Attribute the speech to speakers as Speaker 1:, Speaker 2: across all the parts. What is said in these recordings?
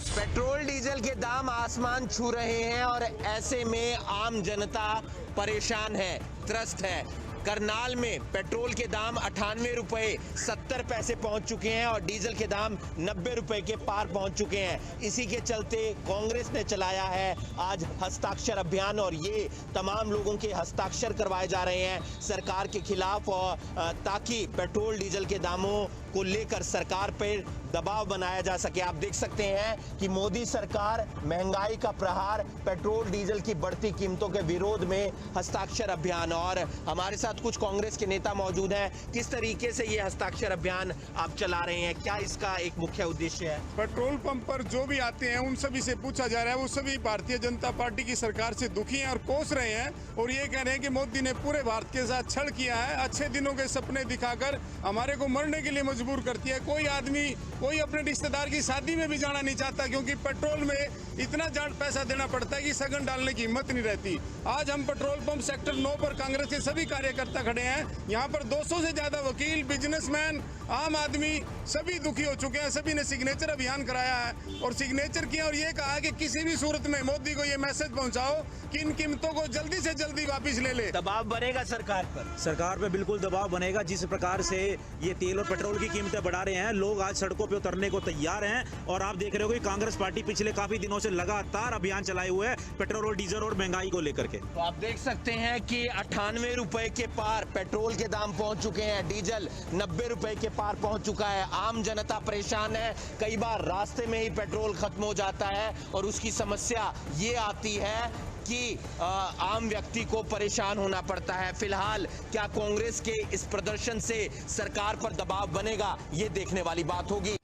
Speaker 1: Petrol diesel के दाम आसमान छू रहे हैं और ऐसे में आम जनता परेशान है, त्रस्त है। करनाल में पेट्रोल के दाम 98 रुपए 70 पैसे पहुंच चुके हैं और डीजल के दाम 90 रुपए के पार पहुंच चुके हैं। इसी के चलते कांग्रेस ने चलाया है आज हस्ताक्षर अभियान और ये तमाम लोगों के हस्ताक्षर करवाए जा रहे हैं सरकार के खिलाफ, और ताकि पेट्रोल डीजल के दामों को लेकर सरकार पर दबाव बनाया जा सके। आप देख सकते हैं कि मोदी सरकार महंगाई का प्रहार, पेट्रोल डीजल की बढ़ती कीमतों के विरोध में हस्ताक्षर अभियान, और हमारे साथ कुछ कांग्रेस के नेता मौजूद हैं। किस तरीके से ये हस्ताक्षर अभियान आप चला रहे हैं, क्या इसका एक मुख्य उद्देश्य है?
Speaker 2: पेट्रोल पंप पर जो भी आते हैं उन सभी से पूछा जा रहा है, वो सभी भारतीय जनता पार्टी की सरकार से दुखी हैं और कोस रहे हैं और ये कह रहे हैं कि मोदी ने पूरे भारत के साथ छल किया है, अच्छे दिनों के सपने दिखाकर हमारे को मरने के लिए मजबूर करती है। कोई आदमी कोई अपने रिश्तेदार की शादी में भी जाना नहीं चाहता, क्योंकि पेट्रोल में इतना ज्यादा पैसा देना पड़ता है कि सगन डालने की हिम्मत नहीं रहती। आज हम पेट्रोल पंप सेक्टर 9 पर कांग्रेस के सभी कार्यकर्ता खड़े हैं। यहाँ पर 200 से ज्यादा वकील, बिजनेसमैन, आम आदमी सभी दुखी हो चुके हैं। सभी ने सिग्नेचर अभियान कराया है और सिग्नेचर किया और ये कहा कि किसी भी सूरत में मोदी को ये मैसेज पहुंचाओ कि इन कीमतों को जल्दी से जल्दी वापस ले ले।
Speaker 1: दबाव बनेगा सरकार पर?
Speaker 3: सरकार पे बिल्कुल दबाव बनेगा। जिस प्रकार से ये तेल और पेट्रोल की कीमतें बढ़ा रहे हैं, लोग आज सड़कों पे उतरने को तैयार हैं। और आप देख रहे हो कि कांग्रेस पार्टी पिछले काफी दिनों से लगातार अभियान चलाए हुए है पेट्रोल और डीजल और महंगाई को लेकर के।
Speaker 1: तो आप देख सकते हैं कि 98 रुपए के पार पेट्रोल के दाम पहुंच चुके हैं, डीजल 90 रुपए के पार पहुंच चुका है। आम जनता परेशान है, कई बार रास्ते में ही पेट्रोल खत्म हो जाता है और उसकी समस्या ये आती है कि आम व्यक्ति को परेशान होना पड़ता है। फिलहाल क्या कांग्रेस के इस प्रदर्शन से सरकार पर दबाव बनेगा, ये देखने वाली बात होगी।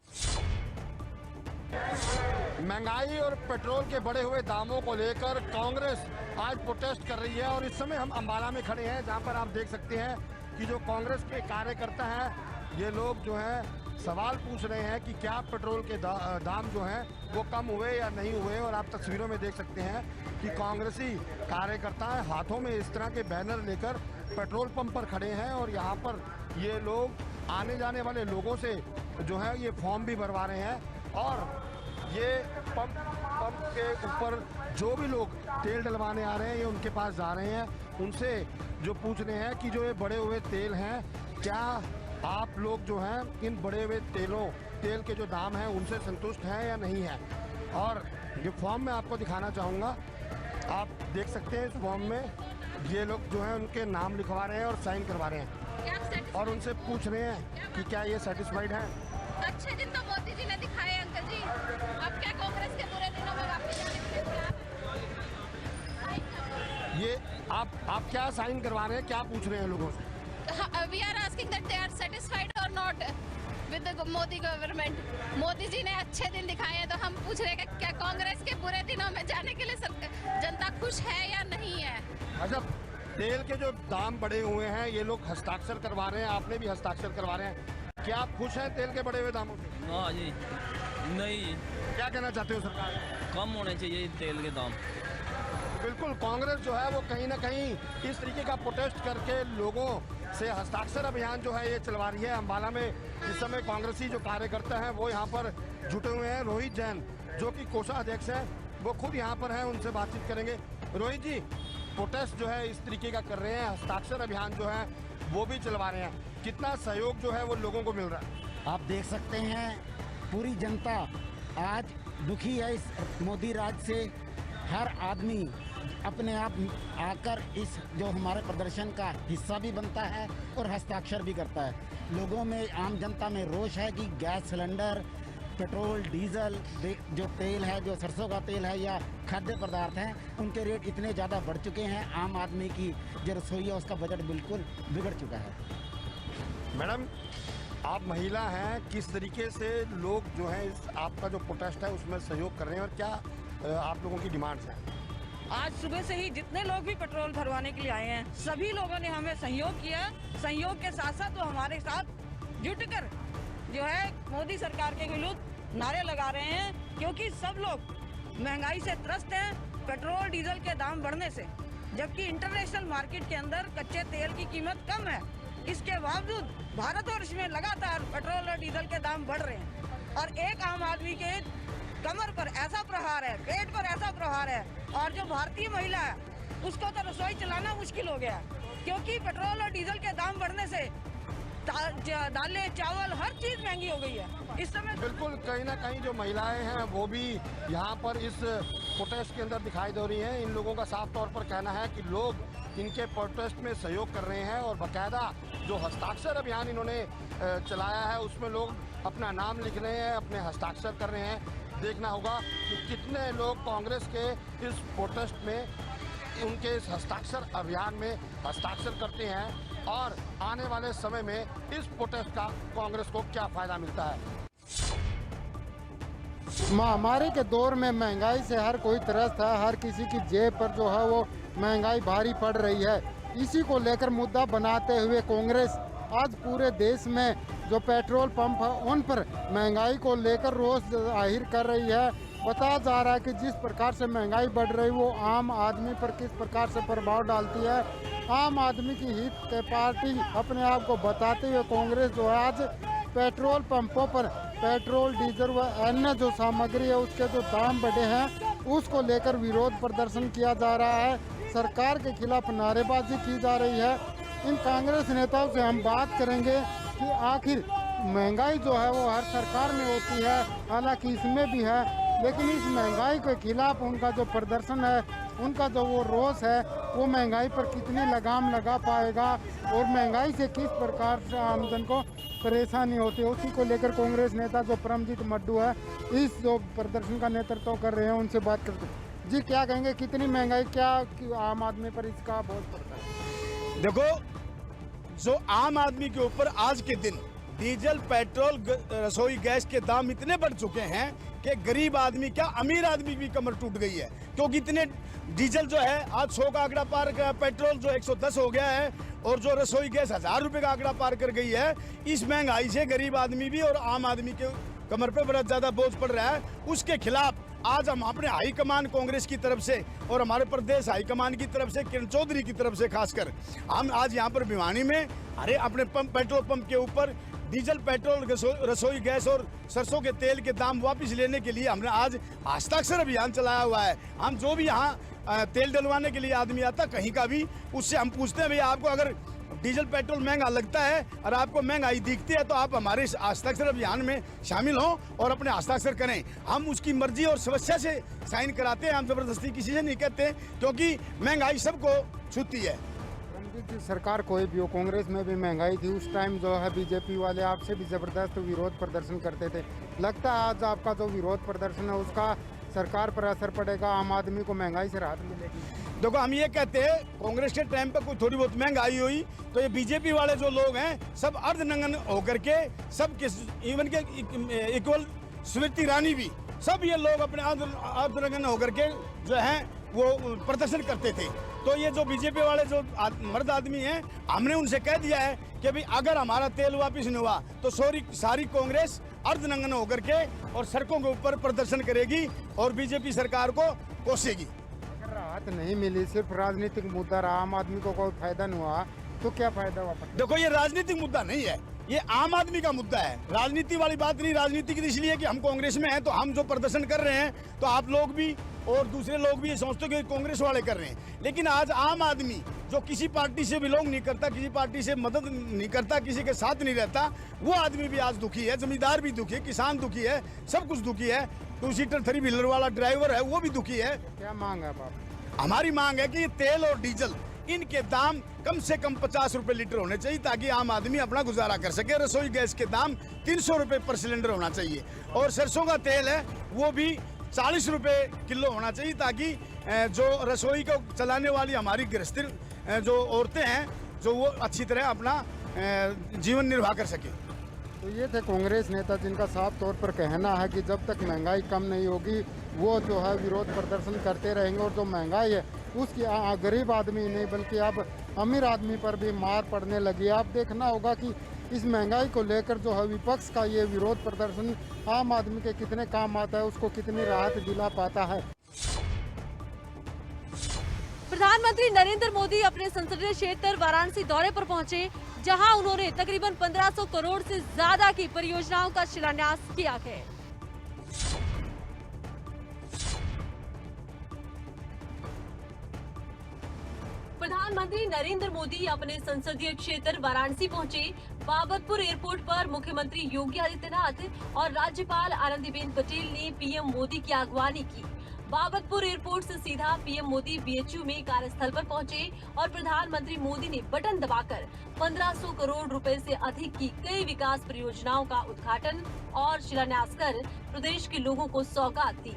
Speaker 4: महंगाई और पेट्रोल के बढ़े हुए दामों को लेकर कांग्रेस आज प्रोटेस्ट कर रही है और इस समय हम अंबाला में खड़े हैं, जहां पर आप देख सकते हैं कि जो कांग्रेस के कार्यकर्ता हैं, ये लोग जो हैं सवाल पूछ रहे हैं कि क्या पेट्रोल के दाम जो हैं वो कम हुए या नहीं हुए। और आप तस्वीरों में देख सकते हैं कि कांग्रेसी कार्यकर्ता हाथों में इस तरह के बैनर लेकर पेट्रोल पंप पर खड़े हैं और यहाँ पर ये लोग आने जाने वाले लोगों से जो है ये फॉर्म भी भरवा रहे हैं और ये पंप के ऊपर जो भी लोग तेल डलवाने आ रहे हैं ये उनके पास जा रहे हैं, उनसे जो पूछ रहे हैं कि जो ये बढ़े हुए तेल हैं, क्या आप लोग जो हैं इन बढ़े हुए तेल के जो दाम हैं उनसे संतुष्ट हैं या नहीं हैं। और ये फॉर्म मैं आपको दिखाना चाहूँगा, आप देख सकते हैं इस फॉर्म में ये लोग जो हैं उनके नाम लिखवा रहे हैं और साइन करवा रहे हैं और उनसे पूछ रहे हैं कि क्या ये सेटिस्फाइड हैं।
Speaker 5: अच्छे दिन तो मोदी जी ने दिखाए अंकल जी, अब क्या कांग्रेस के बुरे दिनों में वापस जाने
Speaker 4: ये आप क्या साइन करवा रहे हैं, क्या पूछ रहे हैं लोगों से?
Speaker 5: We are asking that they are satisfied or not with the Modi government. Modi ji ने अच्छे दिन दिखाए हैं तो हम पूछ रहे हैं कि क्या कांग्रेस के बुरे दिनों में जाने के लिए जनता खुश है या नहीं है।
Speaker 4: अच्छा, तेल के जो दाम बढ़े हुए हैं ये लोग हस्ताक्षर करवा रहे हैं, आपने भी हस्ताक्षर करवा रहे हैं, क्या आप खुश हैं तेल के बढ़े हुए दामों से?
Speaker 6: हाँ जी, नहीं।
Speaker 4: क्या कहना चाहते हो सरकार?
Speaker 6: कम होने चाहिए तेल के दाम।
Speaker 4: बिल्कुल, कांग्रेस जो है वो कहीं ना कहीं इस तरीके का प्रोटेस्ट करके लोगों से हस्ताक्षर अभियान जो है ये चलवा रही है। अंबाला में इस समय कांग्रेसी जो कार्यकर्ता हैं वो यहाँ पर जुटे हुए हैं। रोहित जैन जो कि कोषाध्यक्ष हैं वो खुद यहाँ पर हैं, उनसे बातचीत करेंगे। रोहित जी, प्रोटेस्ट जो है इस तरीके का कर रहे हैं, हस्ताक्षर अभियान जो है वो भी चलवा रहे हैं, कितना सहयोग जो है वो लोगों को मिल रहा है?
Speaker 7: आप देख सकते हैं पूरी जनता आज दुखी है इस मोदी राज से। हर आदमी अपने आप आकर इस जो हमारे प्रदर्शन का हिस्सा भी बनता है और हस्ताक्षर भी करता है। लोगों में, आम जनता में रोष है कि गैस सिलेंडर, पेट्रोल, डीजल, जो तेल है, जो सरसों का तेल है या खाद्य पदार्थ हैं, उनके रेट इतने ज़्यादा बढ़ चुके हैं, आम आदमी की जो रसोई है उसका बजट बिल्कुल बिगड़ चुका है।
Speaker 4: मैडम, आप महिला हैं, किस तरीके से लोग जो हैं इस आपका जो प्रोटेस्ट है उसमें सहयोग कर रहे हैं और क्या आप लोगों की डिमांड्स हैं?
Speaker 8: आज सुबह से ही जितने लोग भी पेट्रोल भरवाने के लिए आए हैं, सभी लोगों ने हमें सहयोग किया। सहयोग के साथ साथ वो हमारे साथ जुटकर जो है मोदी सरकार के विरुद्ध नारे लगा रहे हैं, क्योंकि सब लोग महंगाई से त्रस्त हैं, पेट्रोल डीजल के दाम बढ़ने से, जबकि इंटरनेशनल मार्केट के अंदर कच्चे तेल की कीमत कम है। इसके बावजूद भारतवर्ष में लगातार पेट्रोल और डीजल के दाम बढ़ रहे हैं और एक आम आदमी के कमर पर ऐसा प्रहार है, पेट पर ऐसा प्रहार है, और जो भारतीय महिला है उसको तो रसोई चलाना मुश्किल हो गया, क्योंकि पेट्रोल और डीजल के दाम बढ़ने से दालें, चावल, हर चीज महंगी हो गई है इस समय।
Speaker 4: बिल्कुल, कहीं ना कहीं जो महिलाएं हैं वो भी यहाँ पर इस प्रोटेस्ट के अंदर दिखाई दे रही हैं। इन लोगों का साफ तौर पर कहना है कि लोग इनके प्रोटेस्ट में सहयोग कर रहे हैं, और बाकायदा जो हस्ताक्षर अभियान इन्होंने चलाया है उसमें लोग अपना नाम लिख रहे हैं, अपने हस्ताक्षर कर रहे हैं। देखना होगा कि कितने लोग कांग्रेस के इस प्रोटेस्ट में, उनके इस हस्ताक्षर अभियान में हस्ताक्षर करते हैं, और आने वाले समय में इस प्रोटेस्ट का कांग्रेस को क्या फायदा मिलता है।
Speaker 9: महामारी के दौर में महंगाई से हर कोई त्रस्त है, हर किसी की जेब पर जो है वो महंगाई भारी पड़ रही है। इसी को लेकर मुद्दा बनाते हुए कांग्रेस आज पूरे देश में जो पेट्रोल पंप है उन पर महंगाई को लेकर रोष जाहिर कर रही है। बताया जा रहा है कि जिस प्रकार से महंगाई बढ़ रही वो आम आदमी पर किस प्रकार से प्रभाव डालती है। आम आदमी की हित के पार्टी अपने आप को बताते हुए कांग्रेस जो है आज पेट्रोल पंपों पर पेट्रोल, डीजल व अन्य जो सामग्री है उसके जो दाम बढ़े हैं उसको लेकर विरोध प्रदर्शन किया जा रहा है। सरकार के खिलाफ नारेबाजी की जा रही है। इन कांग्रेस नेताओं से हम बात करेंगे कि आखिर महंगाई जो है वो हर सरकार में होती है, हालांकि इसमें भी है, लेकिन इस महंगाई के खिलाफ उनका जो प्रदर्शन है, उनका जो वो रोष है, वो महंगाई पर कितनी लगाम लगा पाएगा और महंगाई से किस प्रकार से आमजन को परेशानी होती है, उसी को लेकर कांग्रेस नेता जो परमजीत मड्डू है इस जो प्रदर्शन का नेतृत्व कर रहे हैं उनसे बात करते हैं। जी, क्या कहेंगे, कितनी महंगाई क्या आम आदमी पर इसका बोझ पड़ता है?
Speaker 10: देखो, जो आम आदमी के ऊपर आज के दिन डीजल, पेट्रोल, रसोई गैस के दाम इतने बढ़ चुके हैं कि गरीब आदमी क्या अमीर आदमी भी कमर टूट गई है, क्योंकि इतने डीजल जो है आज 100 का आंकड़ा पार गया, पेट्रोल जो 110 हो गया है, और जो रसोई गैस 1000 रुपए का आंकड़ा पार कर गई है। इस महंगाई से गरीब आदमी भी और आम आदमी के कमर पे बड़ा ज्यादा बोझ पड़ रहा है। उसके खिलाफ आज हम अपने हाईकमान कांग्रेस की तरफ से और हमारे प्रदेश हाईकमान की तरफ से, किरण चौधरी की तरफ से खासकर, हम आज यहाँ पर भिवानी में अपने पेट्रोल पंप के ऊपर डीजल, पेट्रोल, रसोई गैस और सरसों के तेल के दाम वापस लेने के लिए हमने आज हस्ताक्षर अभियान चलाया हुआ है। हम जो भी यहाँ तेल डलवाने के लिए आदमी आता कहीं का भी, उससे हम पूछते हैं भैया आपको अगर डीजल पेट्रोल महंगा लगता है और आपको महंगाई दिखती है तो आप हमारे हस्ताक्षर अभियान में शामिल हों और अपने हस्ताक्षर करें। हम उसकी मर्जी और स्वेच्छा से साइन कराते हैं, हम जबरदस्ती किसी से नहीं कहते, क्योंकि महंगाई सबको छूती है।
Speaker 9: सरकार कोई भी हो, कांग्रेस में भी महंगाई थी, उस टाइम जो है बीजेपी वाले आपसे भी जबरदस्त विरोध प्रदर्शन करते थे। लगता है आज आपका जो विरोध प्रदर्शन है उसका सरकार पर असर पड़ेगा, आम आदमी को महंगाई से राहत मिलेगी?
Speaker 10: देखो, हम ये कहते हैं कांग्रेस के टाइम पर कोई थोड़ी बहुत महंगाई हुई तो ये बीजेपी वाले जो लोग हैं सब अर्धनंगन होकर के, सब इवन के इक्वल स्मृति ईरानी भी, सब ये लोग अपने अर्धनंगन होकर के जो है वो प्रदर्शन करते थे। तो ये जो बीजेपी वाले जो मर्द आदमी हैं, हमने उनसे कह दिया है कि भाई अगर हमारा तेल वापस नहीं हुआ तो सारी कांग्रेस अर्धनंगन होकर के और सड़कों के ऊपर प्रदर्शन करेगी और बीजेपी सरकार को कोसेगी।
Speaker 9: अगर राहत नहीं मिली, सिर्फ राजनीतिक मुद्दा रहा, आम आदमी को कोई फायदा नहीं हुआ, तो क्या फायदा हुआ?
Speaker 10: देखो, ये राजनीतिक मुद्दा नहीं है, ये आम आदमी का मुद्दा है। राजनीति वाली बात नहीं। राजनीति की इसलिए कि हम कांग्रेस में हैं, तो हम जो प्रदर्शन कर रहे हैं तो आप लोग भी और दूसरे लोग भी ये समझते हैं कि कांग्रेस वाले कर रहे हैं। लेकिन आज आम आदमी जो किसी पार्टी से बिलोंग नहीं करता, किसी पार्टी से मदद नहीं करता, किसी के साथ नहीं रहता, वो आदमी भी आज दुखी है। जमींदार भी दुखी है, किसान दुखी है, सब कुछ दुखी है। 2 सीटर 3 व्हीलर वाला ड्राइवर है वो भी दुखी है।
Speaker 9: क्या मांग है बाप?
Speaker 10: हमारी मांग है कि ये तेल और डीजल इनके दाम कम से कम 50 रुपए लीटर होने चाहिए ताकि आम आदमी अपना गुजारा कर सके। रसोई गैस के दाम 300 रुपए पर सिलेंडर होना चाहिए और सरसों का तेल है वो भी 40 रुपए किलो होना चाहिए ताकि जो रसोई को चलाने वाली हमारी गृहस्थी जो औरतें हैं जो वो अच्छी तरह अपना जीवन निर्वाह कर सके।
Speaker 9: तो ये थे कांग्रेस नेता जिनका साफ तौर पर कहना है कि जब तक महंगाई कम नहीं होगी वो जो है विरोध प्रदर्शन करते रहेंगे और जो महंगाई है उसकी गरीब आदमी नहीं बल्कि अब अमीर आदमी पर भी मार पड़ने लगी है। अब देखना होगा कि इस महंगाई को लेकर जो है विपक्ष का ये विरोध प्रदर्शन आम आदमी के कितने काम आता है, उसको कितनी राहत दिला पाता है।
Speaker 11: प्रधानमंत्री नरेंद्र मोदी अपने संसदीय क्षेत्र वाराणसी दौरे पर पहुंचे, जहां उन्होंने तकरीबन 1500 करोड़ से ज्यादा की परियोजनाओं का शिलान्यास किया है। प्रधानमंत्री नरेंद्र मोदी अपने संसदीय क्षेत्र वाराणसी पहुंचे। बाबतपुर एयरपोर्ट पर मुख्यमंत्री योगी आदित्यनाथ और राज्यपाल आनंदीबेन पटेल ने पीएम मोदी की अगवानी की। बाबतपुर एयरपोर्ट से सीधा पीएम मोदी बीएचयू में कार्यस्थल पर पहुंचे और प्रधानमंत्री मोदी ने बटन दबाकर 1500 करोड़ रुपए से अधिक की कई विकास परियोजनाओं का उद्घाटन और शिलान्यास कर प्रदेश के लोगों को सौगात दी।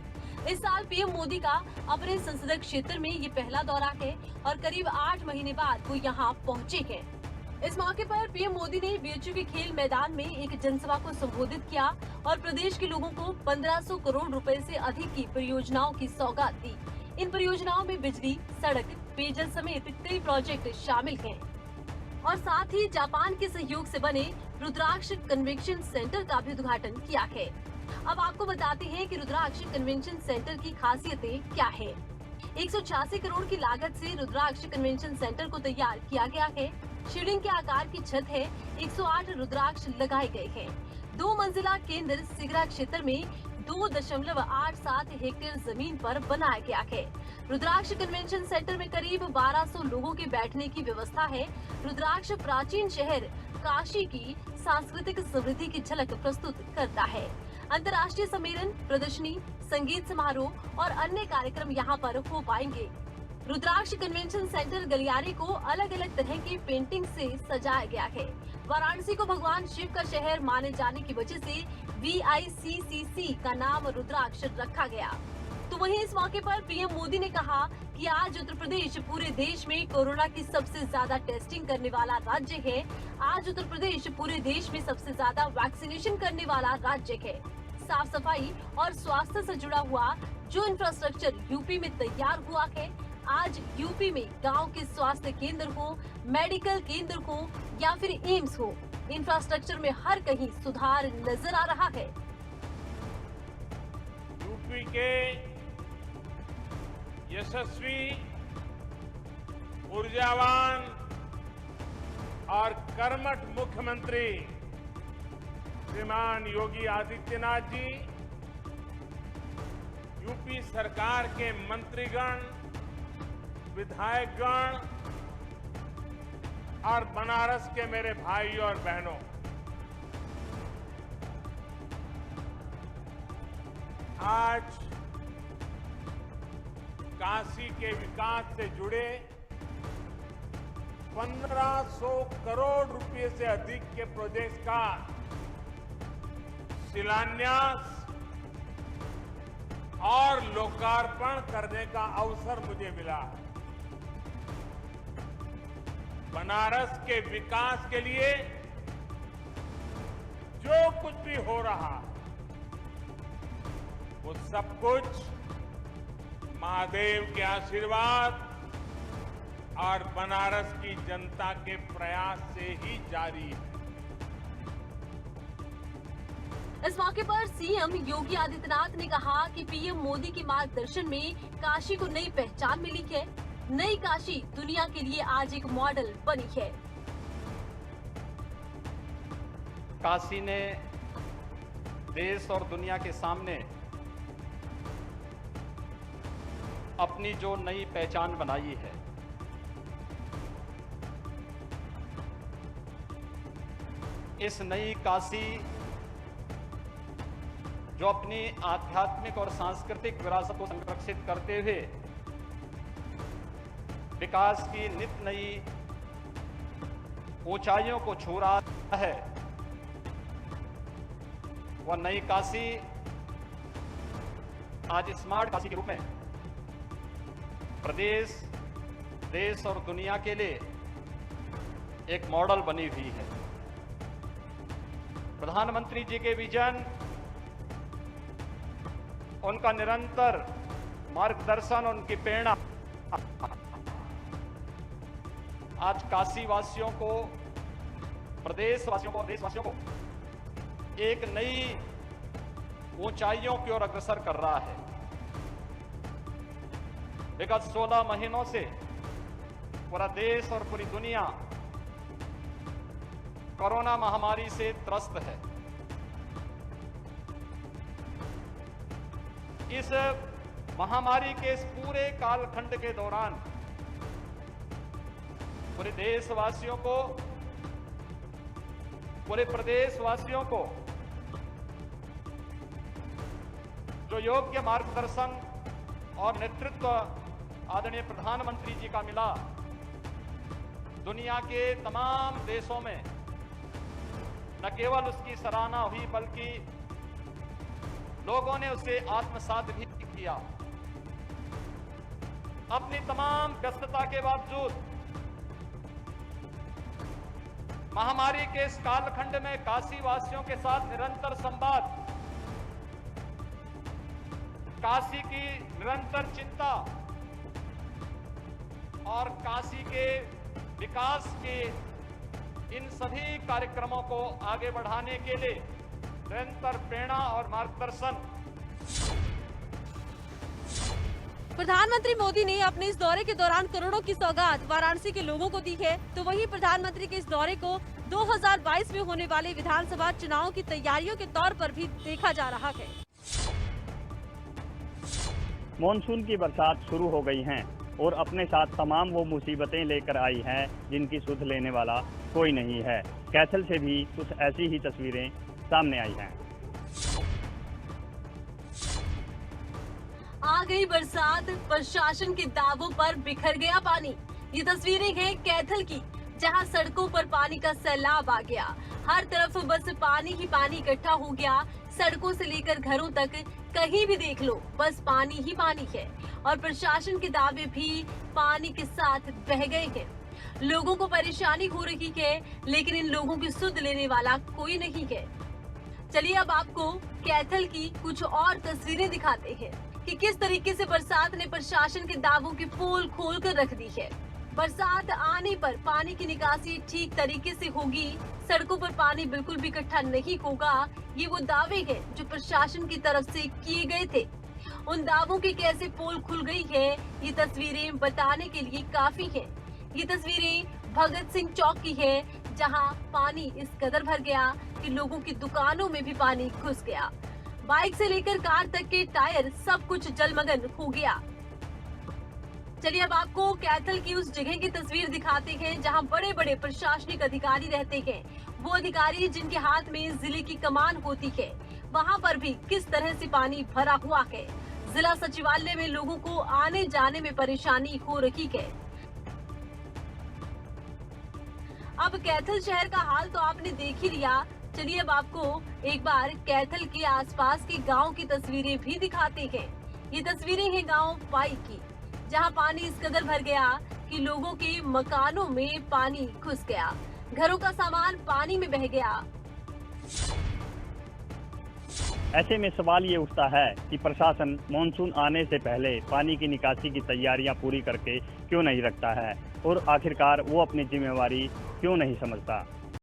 Speaker 11: इस साल पीएम मोदी का अपने संसदीय क्षेत्र में ये पहला दौरा है और करीब 8 महीने बाद वो यहाँ पहुँचे हैं। इस मौके पर पीएम मोदी ने बीएचयू के खेल मैदान में एक जनसभा को संबोधित किया और प्रदेश के लोगों को 1500 करोड़ रुपए से अधिक की परियोजनाओं की सौगात दी। इन परियोजनाओं में बिजली, सड़क, पेयजल समेत कई प्रोजेक्ट शामिल हैं और साथ ही जापान के सहयोग से बने रुद्राक्ष कन्वेंशन सेंटर का भी उद्घाटन किया है। अब आपको बताते हैं कि रुद्राक्ष कन्वेंशन सेंटर की खासियतें क्या है। 186 करोड़ की लागत से रुद्राक्ष कन्वेंशन सेंटर को तैयार किया गया है। शिवलिंग के आकार की छत है। 108 रुद्राक्ष लगाए गए हैं। 2 मंजिला केंद्र सिगरा क्षेत्र में 2.87 हेक्टेयर जमीन पर बनाया गया है। रुद्राक्ष कन्वेंशन सेंटर में करीब 1200 लोगों के बैठने की व्यवस्था है। रुद्राक्ष प्राचीन शहर काशी की सांस्कृतिक समृद्धि की झलक प्रस्तुत करता है। अंतर्राष्ट्रीय सम्मेलन, प्रदर्शनी, संगीत समारोह और अन्य कार्यक्रम यहाँ पर हो पाएंगे। रुद्राक्ष कन्वेंशन सेंटर गलियारे को अलग अलग तरह की पेंटिंग से सजाया गया है। वाराणसी को भगवान शिव का शहर माने जाने की वजह से VICCC का नाम रुद्राक्ष रखा गया। तो वहीं इस मौके पर पीएम मोदी ने कहा कि आज उत्तर प्रदेश पूरे देश में कोरोना की सबसे ज्यादा टेस्टिंग करने वाला राज्य है। आज उत्तर प्रदेश पूरे देश में सबसे ज्यादा वैक्सीनेशन करने वाला राज्य है। साफ सफाई और स्वास्थ्य से जुड़ा हुआ जो इंफ्रास्ट्रक्चर यूपी में तैयार हुआ है, आज यूपी में गांव के स्वास्थ्य केंद्र हो, मेडिकल केंद्र हो या फिर एम्स हो, इंफ्रास्ट्रक्चर में हर कहीं सुधार नजर आ रहा है।
Speaker 12: यूपी के यशस्वी, ऊर्जावान और कर्मठ मुख्यमंत्री श्रीमान योगी आदित्यनाथ जी, यूपी सरकार के मंत्रीगण, विधायकगण और बनारस के मेरे भाई और बहनों, आज काशी के विकास से जुड़े 1500 करोड़ रुपए से अधिक के प्रोजेक्ट का शिलान्यास और लोकार्पण करने का अवसर मुझे मिला है। बनारस के विकास के लिए जो कुछ भी हो रहा वो सब कुछ महादेव के आशीर्वाद और बनारस की जनता के प्रयास से ही जारी है।
Speaker 11: इस मौके पर सीएम योगी आदित्यनाथ ने कहा कि पीएम मोदी के मार्गदर्शन में काशी को नई पहचान मिली है। नई काशी दुनिया के लिए आज एक मॉडल बनी है।
Speaker 13: काशी ने देश और दुनिया के सामने अपनी जो नई पहचान बनाई है, इस नई काशी जो अपनी आध्यात्मिक और सांस्कृतिक विरासत को संरक्षित करते हुए विकास की नित नई ऊंचाइयों को छू रहा है, वह नई काशी आज स्मार्ट काशी के रूप में प्रदेश, देश और दुनिया के लिए एक मॉडल बनी हुई है। प्रधानमंत्री जी के विजन, उनका निरंतर मार्गदर्शन, उनकी प्रेरणा आज काशी वासियों को, प्रदेश वासियों को, देशवासियों को एक नई ऊंचाइयों की ओर अग्रसर कर रहा है। विगत 16 महीनों से पूरा देश और पूरी दुनिया कोरोना महामारी से त्रस्त है। इस महामारी के इस पूरे कालखंड के दौरान पूरे देशवासियों को, पूरे प्रदेशवासियों को जो योग्य मार्गदर्शन और नेतृत्व आदरणीय प्रधानमंत्री जी का मिला, दुनिया के तमाम देशों में न केवल उसकी सराहना हुई बल्कि लोगों ने उसे आत्मसात भी किया। अपनी तमाम व्यस्तता के बावजूद महामारी के इस कालखंड में काशी वासियों के साथ निरंतर संवाद, काशी की निरंतर चिंता और काशी के विकास के इन सभी कार्यक्रमों को आगे बढ़ाने के लिए निरंतर प्रेरणा और मार्गदर्शन।
Speaker 11: प्रधानमंत्री मोदी ने अपने इस दौरे के दौरान करोड़ों की सौगात वाराणसी के लोगों को दी है, तो वहीं प्रधानमंत्री के इस दौरे को 2022 में होने वाले विधानसभा चुनाव की तैयारियों के तौर पर भी देखा जा रहा है।
Speaker 14: मॉनसून की बरसात शुरू हो गई हैं और अपने साथ तमाम वो मुसीबतें लेकर आई हैं जिनकी सुध लेने वाला कोई नहीं है। कैथल से भी कुछ ऐसी ही तस्वीरें सामने आई हैं।
Speaker 11: आ गई बरसात, प्रशासन के दावों पर बिखर गया पानी। ये तस्वीरें हैं कैथल की, जहां सड़कों पर पानी का सैलाब आ गया। हर तरफ बस पानी ही पानी इकट्ठा हो गया। सड़कों से लेकर घरों तक कहीं भी देख लो बस पानी ही पानी है और प्रशासन के दावे भी पानी के साथ बह गए हैं। लोगों को परेशानी हो रही है, लेकिन इन लोगों की सुध लेने वाला कोई नहीं है। चलिए अब आपको कैथल की कुछ और तस्वीरें दिखाते हैं कि किस तरीके से बरसात ने प्रशासन के दावों की पोल खोल कर रख दी है। बरसात आने पर पानी की निकासी ठीक तरीके से होगी, सड़कों पर पानी बिल्कुल भी इकट्ठा नहीं होगा, ये वो दावे हैं जो प्रशासन की तरफ से किए गए थे। उन दावों की कैसे पोल खुल गई है, ये तस्वीरें बताने के लिए काफी है। ये तस्वीरें भगत सिंह चौक की है, जहां पानी इस कदर भर गया कि लोगों की दुकानों में भी पानी घुस गया। बाइक से लेकर कार तक के टायर सब कुछ जलमग्न हो गया। चलिए अब आपको कैथल की उस जगह की तस्वीर दिखाते हैं जहां बड़े बड़े प्रशासनिक अधिकारी रहते हैं। वो अधिकारी जिनके हाथ में जिले की कमान होती है, वहां पर भी किस तरह से पानी भरा हुआ है। जिला सचिवालय में लोगों को आने जाने में परेशानी हो रही है। अब कैथल शहर का हाल तो आपने देख ही लिया। चलिए अब आपको एक बार कैथल के आसपास के गांव की तस्वीरें भी दिखाते हैं। ये तस्वीरें हैं गांव पाई की, जहां पानी इस कदर भर गया कि लोगों के मकानों में पानी घुस गया, घरों का सामान पानी में बह गया।
Speaker 14: ऐसे में सवाल ये उठता है कि प्रशासन मॉनसून आने से पहले पानी की निकासी की तैयारियां पूरी करके क्यों नहीं रखता है और आखिरकार वो अपनी जिम्मेवारी क्यों नहीं समझता।